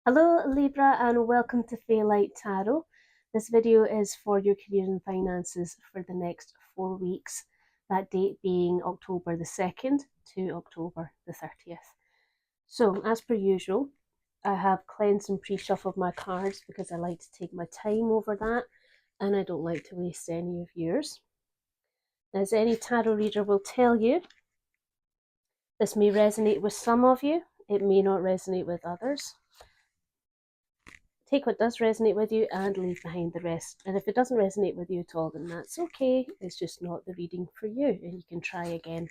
Hello Libra and welcome to Light Tarot. This video is for your career and finances for the next 4 weeks, that date being October the 2nd to October the 30th. So as per usual, I have cleansed and pre-shuffled my cards because I like to take my time over that and I don't like to waste any of yours. As any tarot reader will tell you, this may resonate with some of you, it may not resonate with others. Take what does resonate with you and leave behind the rest. And if it doesn't resonate with you at all, then that's okay. It's just not the reading for you, and you can try again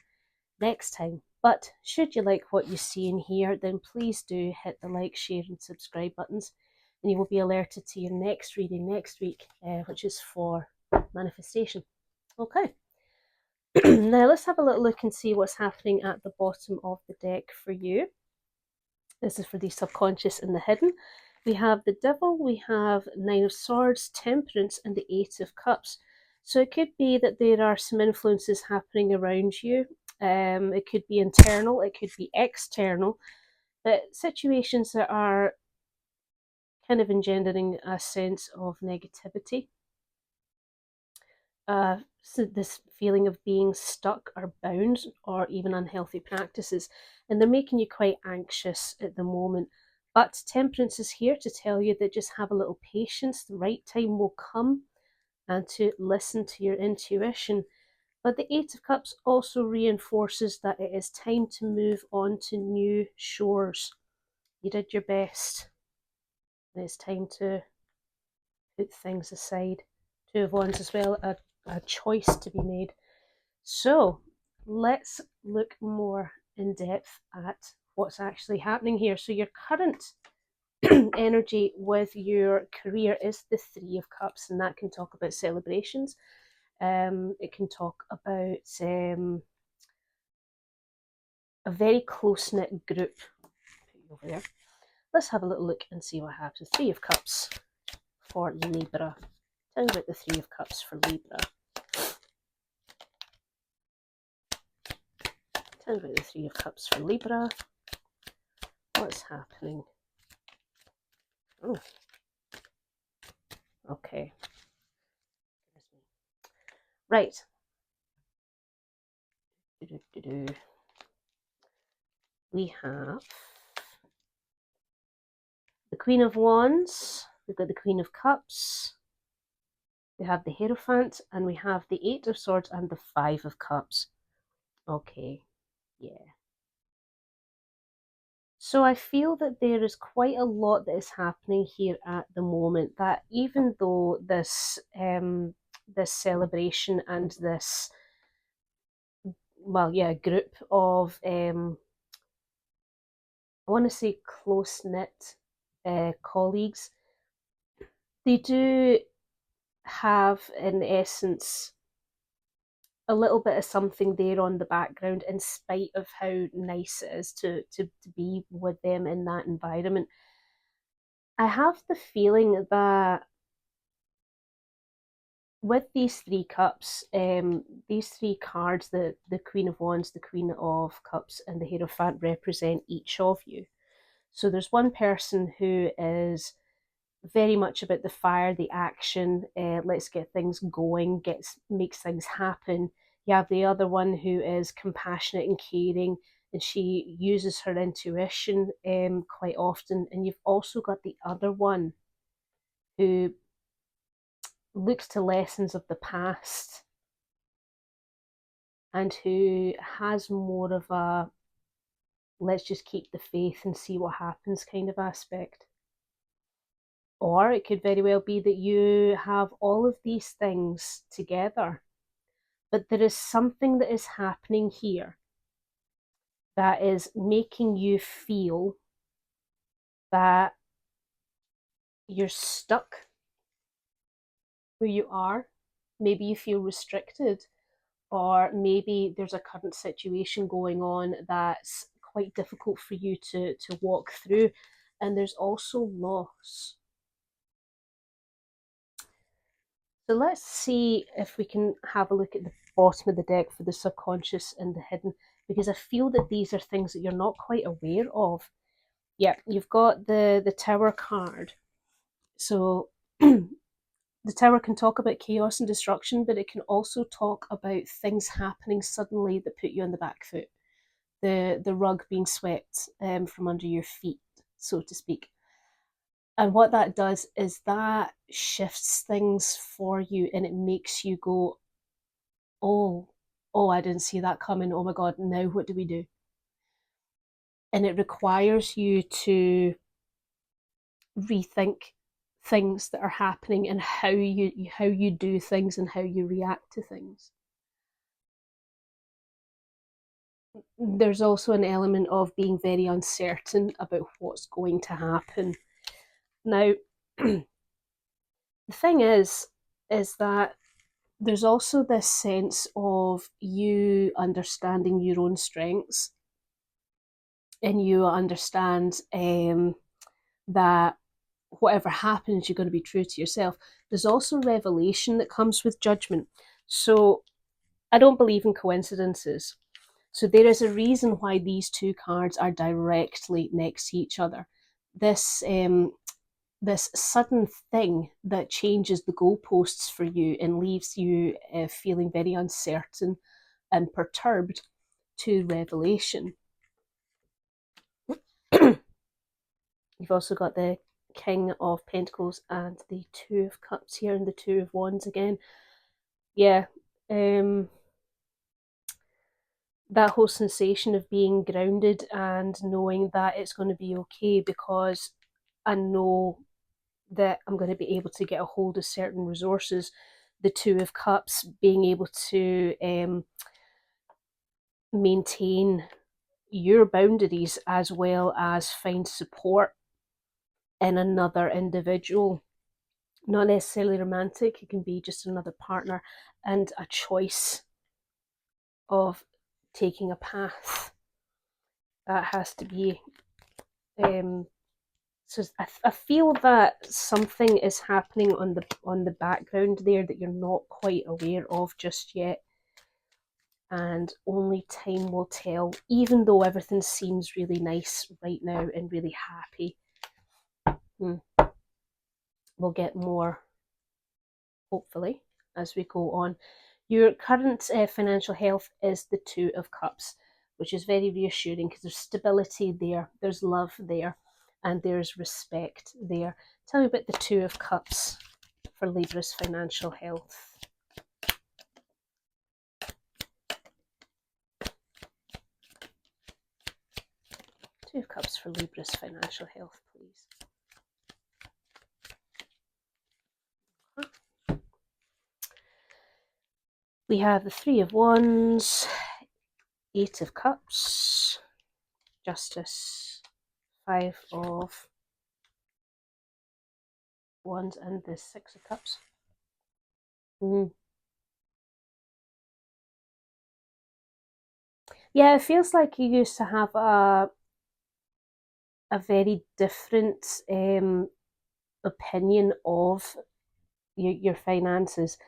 next time. But should you like what you see in here, then please do hit the like, share, and subscribe buttons, and you will be alerted to your next reading next week, which is for manifestation. Okay. Now let's have a little look and see what's happening at the bottom of the deck for you. This is for the subconscious and the hidden. We have the Devil, we have Nine of Swords, Temperance, and the Eight of Cups. So it could be that there are some influences happening around you. It could be internal, it could be external, but situations that are kind of engendering a sense of negativity. So this feeling of being stuck or bound or even unhealthy practices, and they're making you quite anxious at the moment. But Temperance is here to tell you that just have a little patience, the right time will come, and to listen to your intuition. But the Eight of Cups also reinforces that it is time to move on to new shores. You did your best, and it's time to put things aside. Two of Wands as well, a choice to be made. So let's look more in depth at what's actually happening here. So your current energy with your career is the Three of Cups, and that can talk about celebrations. It can talk about a very close-knit group. Put you over there. Let's have a little look and see what happens. Three of Cups for Libra. Tell me about the Three of Cups for Libra. Tell me about the Three of Cups for Libra. What's happening? Oh, okay. Right. We have the Queen of Wands, we've got the Queen of Cups, we have the Hierophant, and we have the Eight of Swords and the Five of Cups. Okay, yeah. So I feel that there is quite a lot that is happening here at the moment, that even though this this celebration and this, well, yeah, group of I want to say close-knit colleagues, they do have, in essence, a little bit of something there on the background, in spite of how nice it is to be with them in that environment. I have the feeling that with these three cups, these three cards, the Queen of Wands, the Queen of Cups, and the Hierophant, represent each of you. So there's one person who is very much about the fire, the action, let's get things going, makes things happen. You have the other one who is compassionate and caring, and she uses her intuition quite often. And you've also got the other one who looks to lessons of the past and who has more of a let's just keep the faith and see what happens kind of aspect. Or it could very well be that you have all of these things together, but there is something that is happening here that is making you feel that you're stuck where you are. Maybe you feel restricted, or maybe there's a current situation going on that's quite difficult for you to walk through, and there's also loss. So let's see if we can have a look at the bottom of the deck for the subconscious and the hidden, because I feel that these are things that you're not quite aware of. Yeah, you've got the Tower card. So the Tower can talk about chaos and destruction, but it can also talk about things happening suddenly that put you on the back foot. The rug being swept from under your feet, so to speak. And what that does is that shifts things for you, and it makes you go, oh, oh, I didn't see that coming. Oh my God, now what do we do? And it requires you to rethink things that are happening and how you do things and how you react to things. There's also an element of being very uncertain about what's going to happen. Now, the thing is that there's also this sense of you understanding your own strengths, and you understand that whatever happens, you're going to be true to yourself. There's also revelation that comes with judgment. So I don't believe in coincidences. So there is a reason why these two cards are directly next to each other. This sudden thing that changes the goalposts for you and leaves you feeling very uncertain and perturbed, to revelation. You've also got the King of Pentacles and the Two of Cups here, and the Two of Wands again. Yeah, that whole sensation of being grounded and knowing that it's going to be okay, because I know that I'm going to be able to get a hold of certain resources. The Two of Cups being able to maintain your boundaries as well as find support in another individual. Not necessarily romantic, it can be just another partner, and a choice of taking a path that has to be so I feel that something is happening on the background there that you're not quite aware of just yet, and only time will tell, even though everything seems really nice right now and really happy. We'll get more, hopefully, as we go on. Your current financial health is the Two of Cups, which is very reassuring because there's stability there, there's love there, and there's respect there. Tell me about the Two of Cups for Libra's financial health. Two of Cups for Libra's financial health, please. We have the Three of Wands, Eight of Cups, Justice, Five of Wands, and the Six of Cups. Yeah, it feels like you used to have a very different opinion of your finances,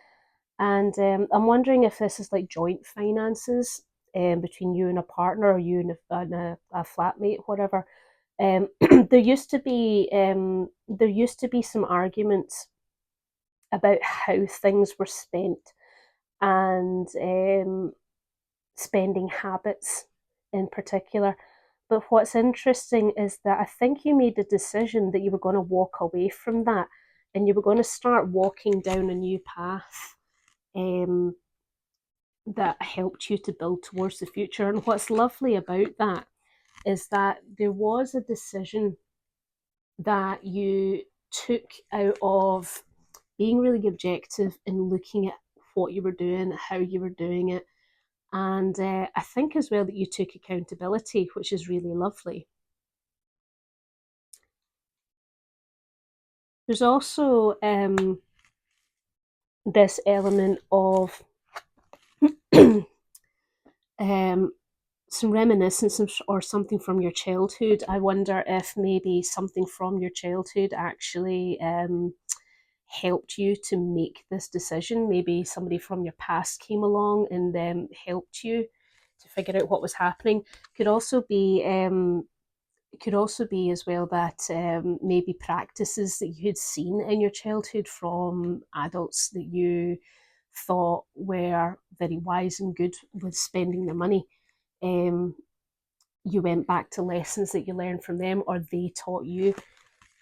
and I'm wondering if this is like joint finances between you and a partner, or you and a flatmate, whatever. There used to be some arguments about how things were spent, and spending habits in particular. But what's interesting is that I think you made a decision that you were going to walk away from that, and you were going to start walking down a new path that helped you to build towards the future. And what's lovely about that is that there was a decision that you took out of being really objective and looking at what you were doing, how you were doing it. And I think as well that you took accountability, which is really lovely. There's also this element of some reminiscence or something from your childhood. I wonder if maybe something from your childhood actually helped you to make this decision. Maybe somebody from your past came along and helped you to figure out what was happening. Could also be it could also be as well that maybe practices that you had seen in your childhood from adults that you thought were very wise and good with spending their money, um, you went back to lessons that you learned from them or they taught you.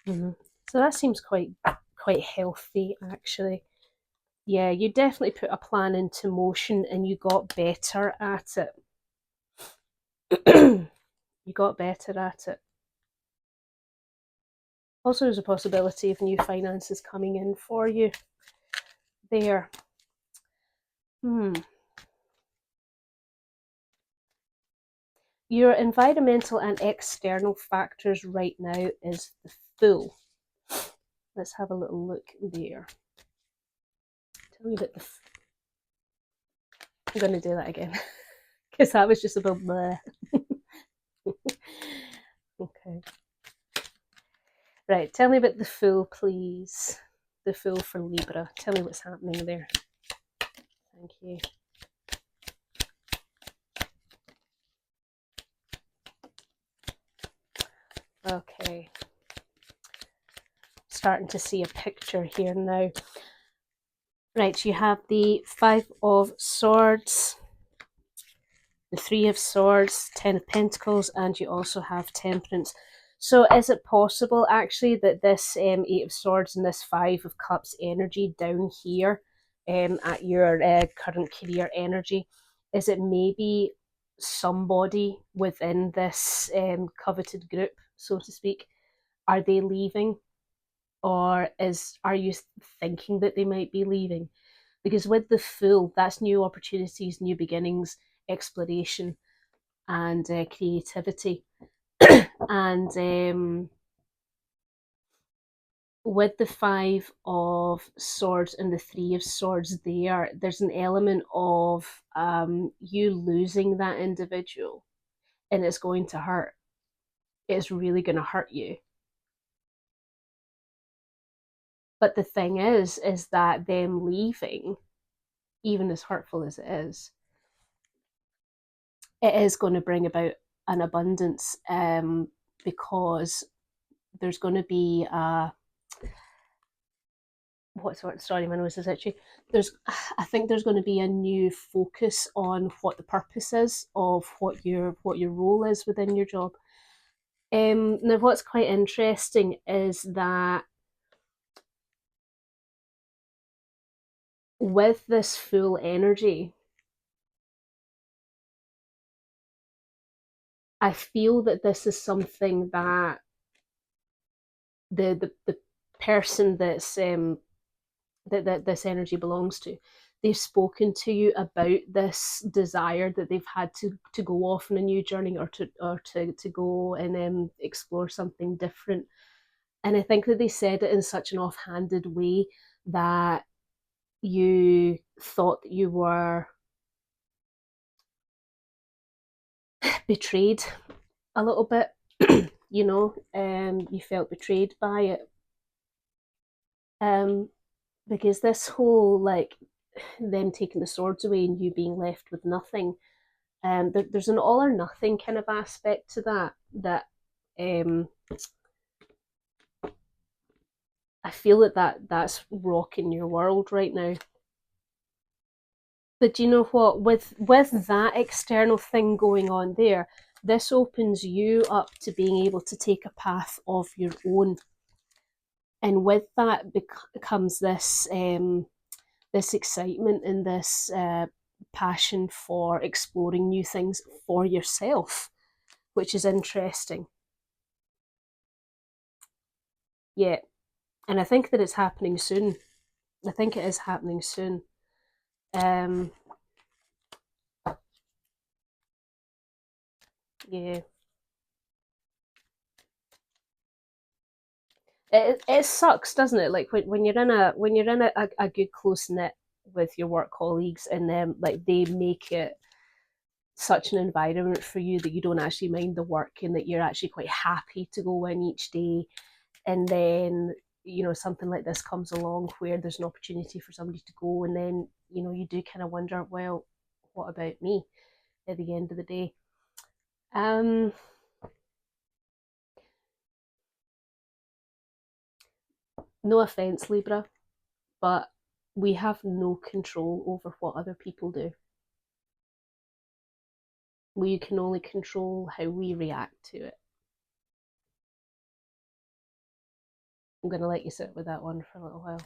Mm-hmm. So that seems quite healthy, actually. Yeah, you definitely put a plan into motion and you got better at it. You got better at it. Also, there's a possibility of new finances coming in for you there. Your environmental and external factors right now is the Fool. Let's have a little look there. Tell me about the. I'm going to do that again because that was just a bit bleh. Okay. Right, tell me about the Fool, please. The Fool for Libra. Tell me what's happening there. Thank you. Okay. Starting to see a picture here now. Right, you have the Five of Swords, the Three of Swords, Ten of Pentacles, and you also have Temperance. So is it possible actually that this Eight of Swords and this Five of Cups energy down here at your current career energy, is it maybe somebody within this coveted group, so to speak? Are they leaving? Or are you thinking that they might be leaving? Because with the Fool, that's new opportunities, new beginnings, exploration, and creativity. And with the Five of Swords and the Three of Swords, there's an element of you losing that individual, and it's going to hurt. It's really going to hurt you. But the thing is that them leaving, even as hurtful as it is going to bring about an abundance, because there's going to be sorry, my nose is itchy. I think there's going to be a new focus on what the purpose is of what your role is within your job. Now, what's quite interesting is that with this Fool energy, I feel that this is something that the person that this energy belongs to, they've spoken to you about this desire that they've had to go off on a new journey or to go and explore something different. And I think that they said it in such an offhanded way that you thought that you were betrayed a little bit. You felt betrayed by it, because this whole, like, them taking the swords away and you being left with nothing, there's an all or nothing kind of aspect to that um, I feel that's rocking your world right now. But you know what? With that external thing going on there, this opens you up to being able to take a path of your own, and with that comes this excitement and this passion for exploring new things for yourself, which is interesting. Yeah, and I think that it's happening soon. I think it is happening soon. Yeah. It sucks, doesn't it? Like when you're in a good close knit with your work colleagues, and then like they make it such an environment for you that you don't actually mind the work and that you're actually quite happy to go in each day. And then something like this comes along where there's an opportunity for somebody to go, and then you do kind of wonder, well, what about me at the end of the day? No offense, Libra, but we have no control over what other people do. We can only control how we react to it. I'm going to let you sit with that one for a little while.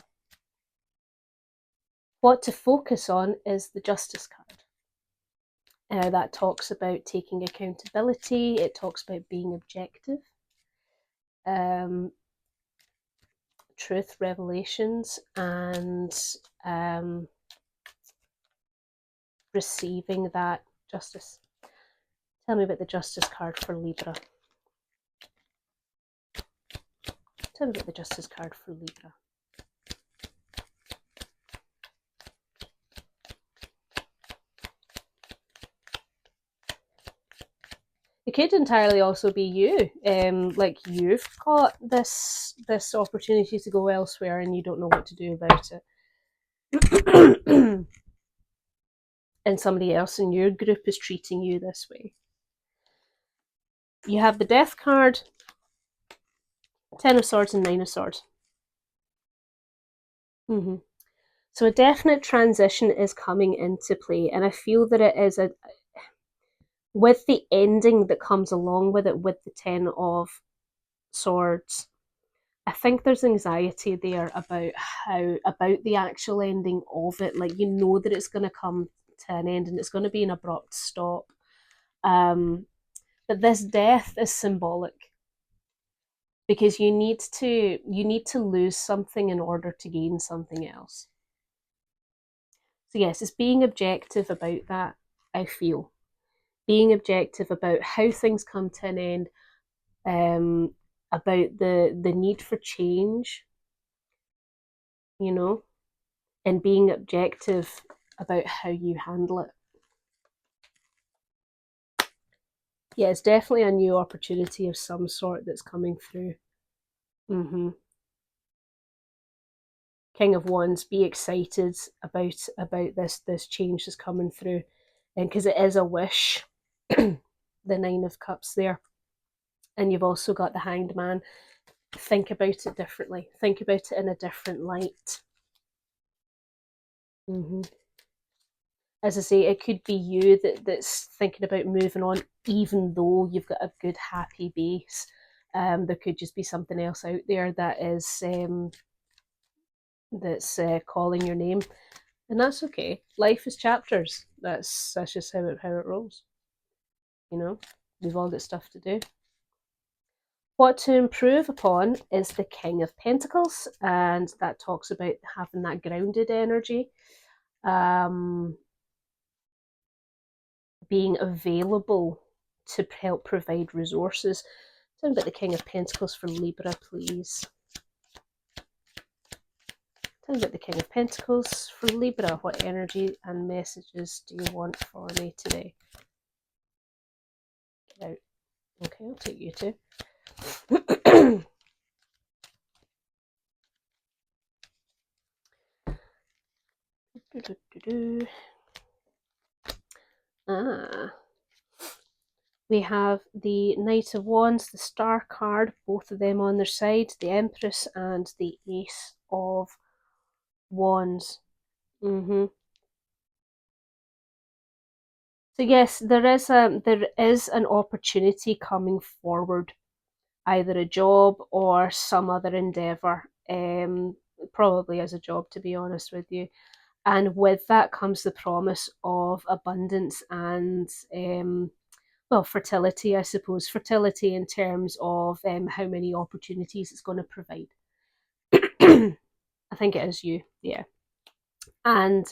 What to focus on is the Justice card. That talks about taking accountability. It talks about being objective. Truth, revelations, and receiving that justice. Tell me about the Justice card for Libra. Tell me about the Justice card for Libra. It could entirely also be you. Like you've got this opportunity to go elsewhere and you don't know what to do about it. And somebody else in your group is treating you this way. You have the Death card, 10 of Swords and 9 of Swords. So a definite transition is coming into play, and I feel that it is with the ending that comes along with it, with the 10 of Swords. I think there's anxiety there about the actual ending of it. Like, you know that it's going to come to an end and it's going to be an abrupt stop. But this death is symbolic because you need to lose something in order to gain something else. So yes, it's being objective about that, I feel. Being objective about how things come to an end, about the need for change, you know, and being objective about how you handle it. Yeah, it's definitely a new opportunity of some sort that's coming through. King of Wands, be excited about this change that's coming through, and because it is a wish. The 9 of Cups there, and you've also got the Hanged Man. Think about it differently. Think about it in a different light. As I say, it could be you that's thinking about moving on, even though you've got a good, happy base. There could just be something else out there that is calling your name, and that's okay. Life is chapters. That's just how it rolls. You know, we've all got stuff to do. What to improve upon is the King of Pentacles, and that talks about having that grounded energy, being available to help provide resources. Tell me about the King of Pentacles for Libra, please. Tell me about the King of Pentacles for Libra. What energy and messages do you want for me today? Get out. Okay, I'll take you too. We have the Knight of Wands, the Star card, both of them on their side, the Empress and the Ace of Wands. So yes, there is an opportunity coming forward, either a job or some other endeavour. Probably as a job, to be honest with you. And with that comes the promise of abundance and fertility, I suppose. Fertility in terms of how many opportunities it's going to provide. I think it is you, yeah. And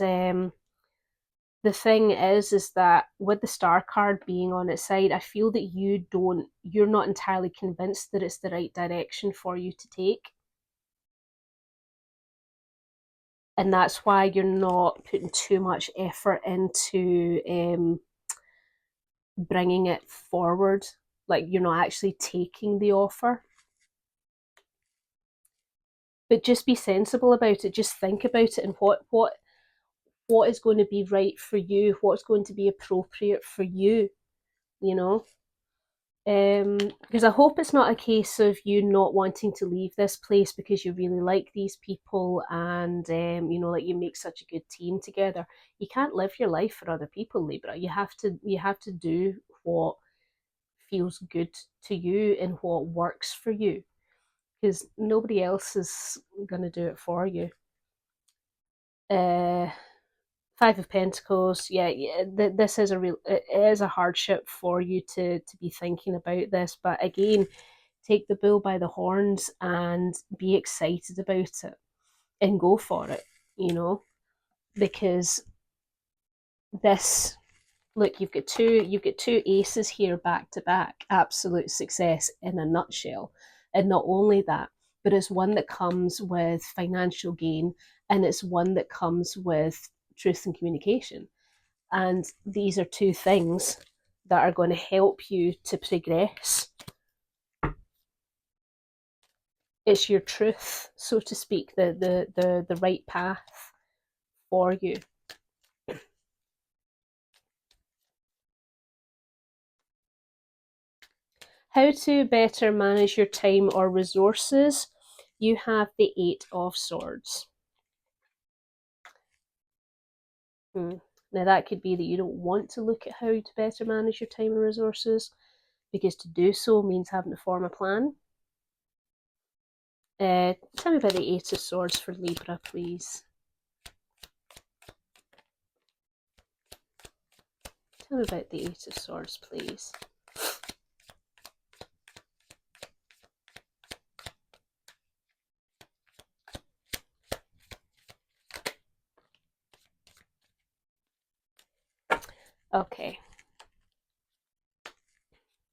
the thing is that with the Star card being on its side, I feel that you're not entirely convinced that it's the right direction for you to take. And that's why you're not putting too much effort into bringing it forward. Like, you're not actually taking the offer. But just be sensible about it. Just think about it and what is going to be right for you, what's going to be appropriate for you, you know. Because I hope it's not a case of you not wanting to leave this place because you really like these people and like you make such a good team together. You can't live your life for other people, Libra. You have to do what feels good to you and what works for you, because nobody else is gonna do it for you. Uh, Five of Pentacles. Yeah, yeah. This is it is a hardship for you to be thinking about this, but again, take the bull by the horns and be excited about it and go for it. Because this, look, you've got two aces here back to back. Absolute success in a nutshell. And not only that, but it's one that comes with financial gain, and it's one that comes with truth and communication. And these are two things that are going to help you to progress. It's your truth, so to speak, the right path for you. How to better manage your time or resources. You have the Eight of Swords. Now that could be that you don't want to look at how to better manage your time and resources, because to do so means having to form a plan. Tell me about the Eight of Swords for Libra, please. Tell me about the Eight of Swords, please. Okay.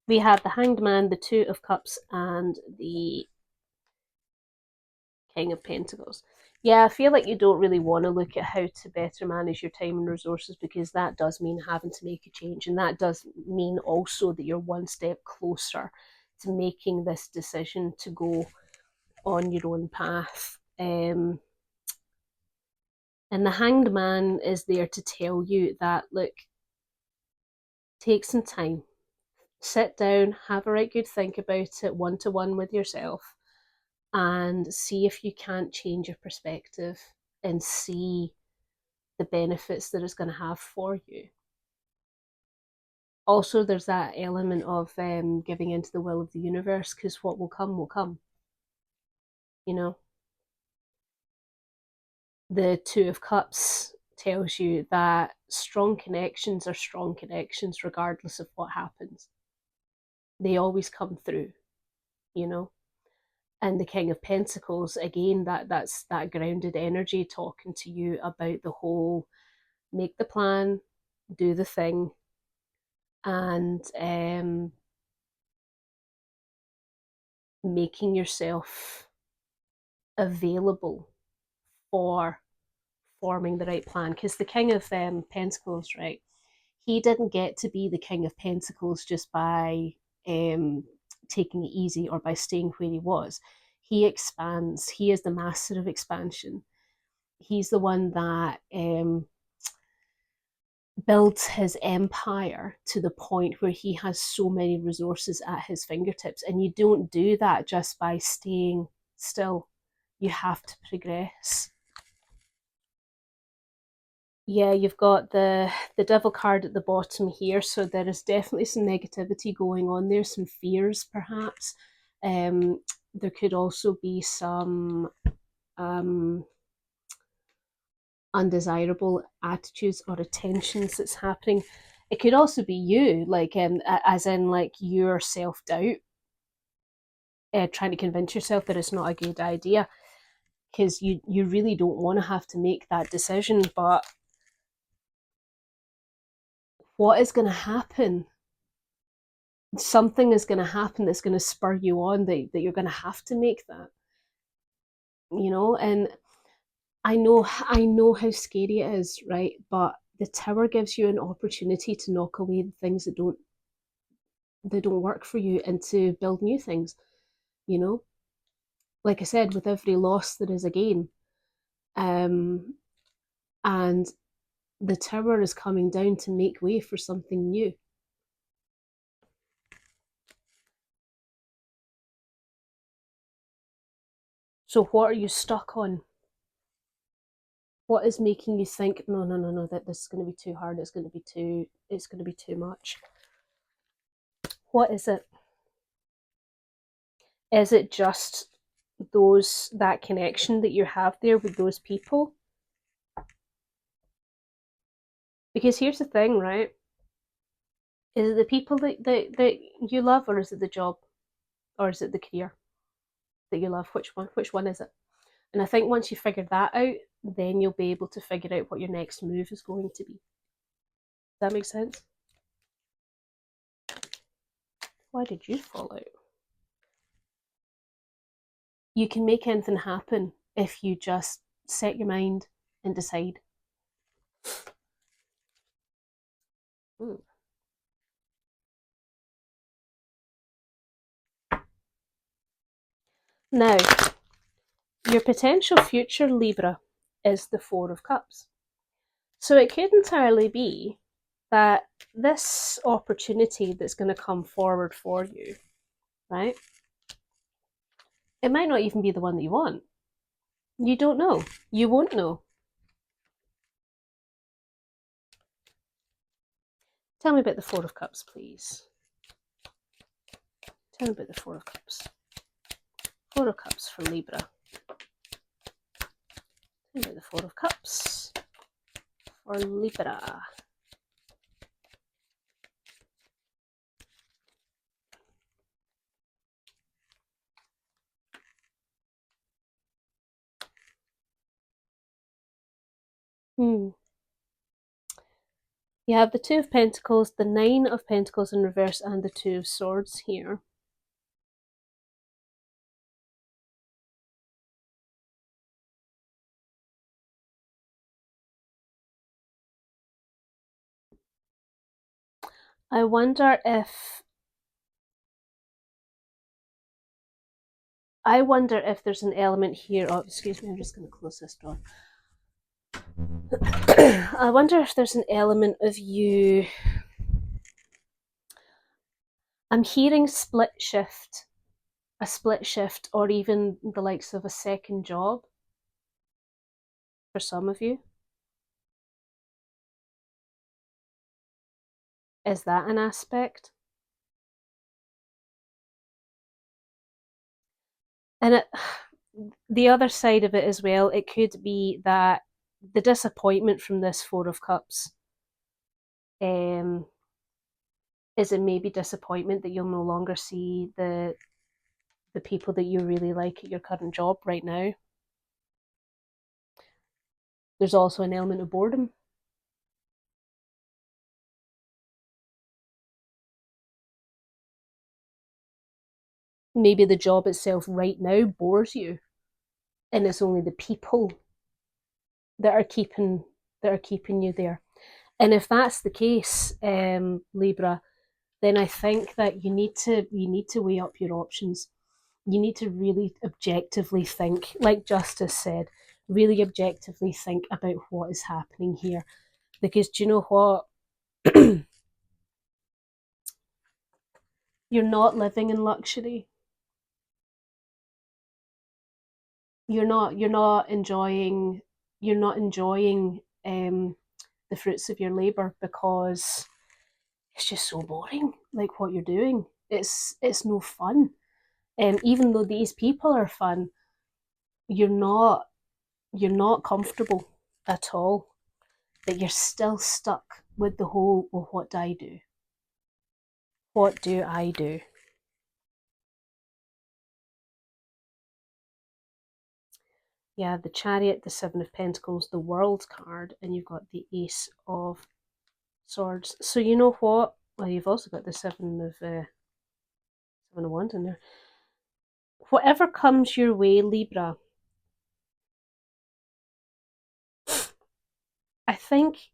We have the Hanged Man, the Two of Cups, and the King of Pentacles. Yeah, I feel like you don't really want to look at how to better manage your time and resources, because that does mean having to make a change. And that does mean also that you're one step closer to making this decision to go on your own path. And the Hanged Man is there to tell you that, look, take some time, sit down, have a right good think about it one-to-one with yourself, and see if you can't change your perspective and see the benefits that it's going to have for you. Also, there's that element of giving into the will of the universe, because what will come will come. The Two of Cups tells you that strong connections are strong connections regardless of what happens. They always come through, And the King of Pentacles, again, that's that grounded energy talking to you about the whole make the plan, do the thing, and making yourself available for forming the right plan. Because the King of Pentacles, right, he didn't get to be the King of Pentacles just by taking it easy or by staying where he was. He expands. He is the master of expansion. He's the one that builds his empire to the point where he has so many resources at his fingertips. And you don't do that just by staying still. You have to progress. Yeah, you've got the devil card at the bottom here, so there is definitely some negativity going on there, some fears perhaps. There could also be some undesirable attitudes or attentions that's happening. It could also be you, like as in like your self-doubt, trying to convince yourself that it's not a good idea, because you really don't want to have to make that decision. But what is going to happen? Something is going to happen that's going to spur you on, that you're going to have to make that, and I know how scary it is, right? But the Tower gives you an opportunity to knock away the things that don't work for you and to build new things. Like I said, with every loss there is a gain. And the Tower is coming down to make way for something new. So what are you stuck on? What is making you think, no, no, no, no, that this is going to be too hard, it's going to be too much? What is it? Is it just that connection that you have there with those people? Because here's the thing, right? Is it the people that you love, or is it the job, or is it the career that you love? Which one is it? And I think once you figure that out, then you'll be able to figure out what your next move is going to be. Does that make sense? Why did you fall out? You can make anything happen if you just set your mind and decide. Mm. Now, your potential future Libra is the Four of Cups. So it could entirely be that this opportunity that's going to come forward for you, right? It might not even be the one that you want. You don't know. You won't know. Tell me about the Four of Cups, please. Tell me about the Four of Cups. Four of Cups for Libra. Tell me about the Four of Cups for Libra. You have the Two of Pentacles, the Nine of Pentacles in reverse, and the Two of Swords here. I wonder if there's an element here. Oh, excuse me, I'm just going to close this door. I wonder if there's an element of you. I'm hearing a split shift, or even the likes of a second job for some of you. Is that an aspect? And the other side of it as well, it could be that the disappointment from this Four of Cups is it maybe disappointment that you'll no longer see the people that you really like at your current job right now. There's also an element of boredom. Maybe the job itself right now bores you, and it's only the people that are keeping you there. And if that's the case, Libra, then I think that you need to weigh up your options. You need to really objectively think, like Justice said, really objectively think about what is happening here. Because do you know what? You're not living in luxury. You're not enjoying the fruits of your labor, because it's just so boring. Like what you're doing, it's no fun. And even though these people are fun, you're not comfortable at all. That you're still stuck with the whole, well, what do I do? What do I do? Yeah, the Chariot, the Seven of Pentacles, the World card, and you've got the Ace of Swords. So you know what? Well, you've also got the Seven of Wands in there. Whatever comes your way, Libra, I think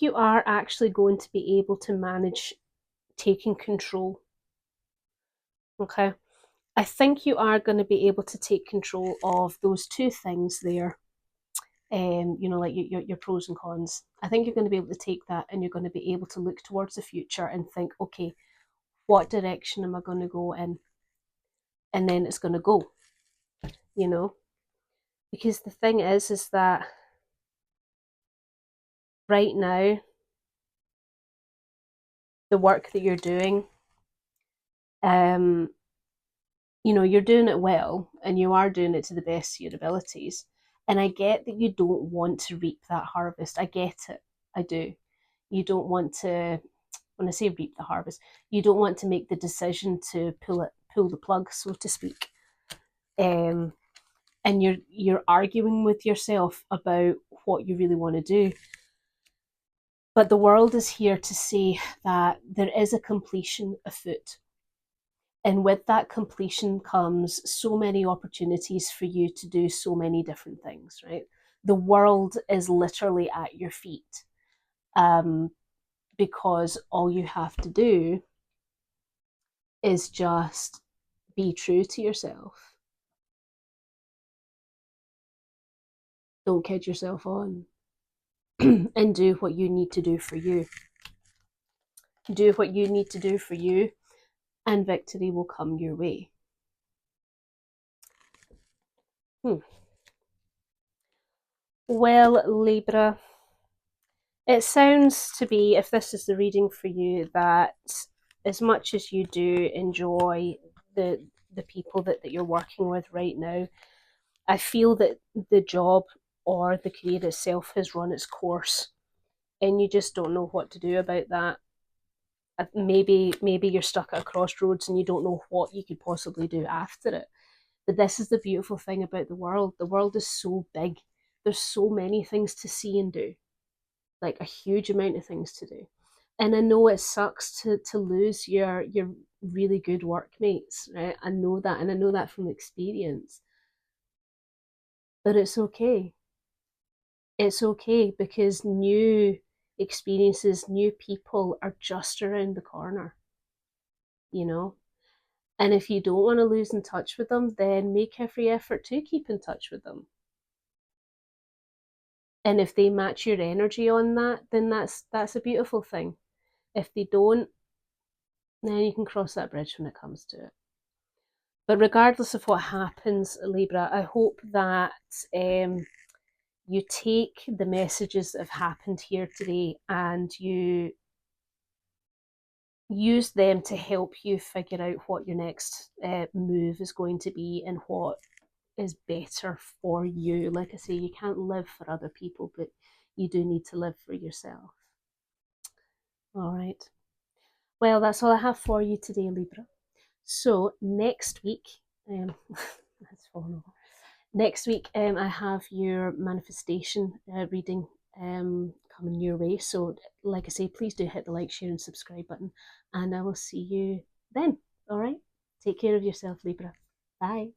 you are actually going to be able to manage taking control. Okay? I think you are going to be able to take control of those two things there. Like your pros and cons. I think you're going to be able to take that, and you're going to be able to look towards the future and think, okay, what direction am I going to go in? and then it's going to go, you know? Because the thing is that right now, the work that you're doing, um, you know, you're doing it well and you are doing it to the best of your abilities. And I get that you don't want to reap that harvest. I get it. I do. You don't want to, when I say reap the harvest, you don't want to make the decision to pull the plug, so to speak. Um, and you're arguing with yourself about what you really want to do. But the world is here to say that there is a completion afoot. And with that completion comes so many opportunities for you to do so many different things, right? The world is literally at your feet, um, because all you have to do is just be true to yourself. Don't kid yourself on. And do what you need to do for you. Do what you need to do for you, and victory will come your way. Well, Libra, it sounds to be, if this is the reading for you, that as much as you do enjoy the people that you're working with right now, I feel that the job or the career itself has run its course, and you just don't know what to do about that. Maybe you're stuck at a crossroads and you don't know what you could possibly do after it. But this is the beautiful thing about the world. The world is so big. There's so many things to see and do, like a huge amount of things to do. And I know it sucks to lose your really good workmates, right? I know that, and I know that from experience. But it's okay. It's okay, because new experiences, new people are just around the corner, you know? And if you don't want to lose in touch with them, then make every effort to keep in touch with them. And if they match your energy on that, then that's a beautiful thing. If they don't, then you can cross that bridge when it comes to it. But regardless of what happens, Libra, I hope that you take the messages that have happened here today and you use them to help you figure out what your next move is going to be and what is better for you. Like I say, you can't live for other people, but you do need to live for yourself. All right. Well, that's all I have for you today, Libra. So next week, that's fallen over. Next week, I have your manifestation reading coming your way. So, like I say, please do hit the like, share, and subscribe button, and I will see you then. All right. Take care of yourself, Libra. Bye.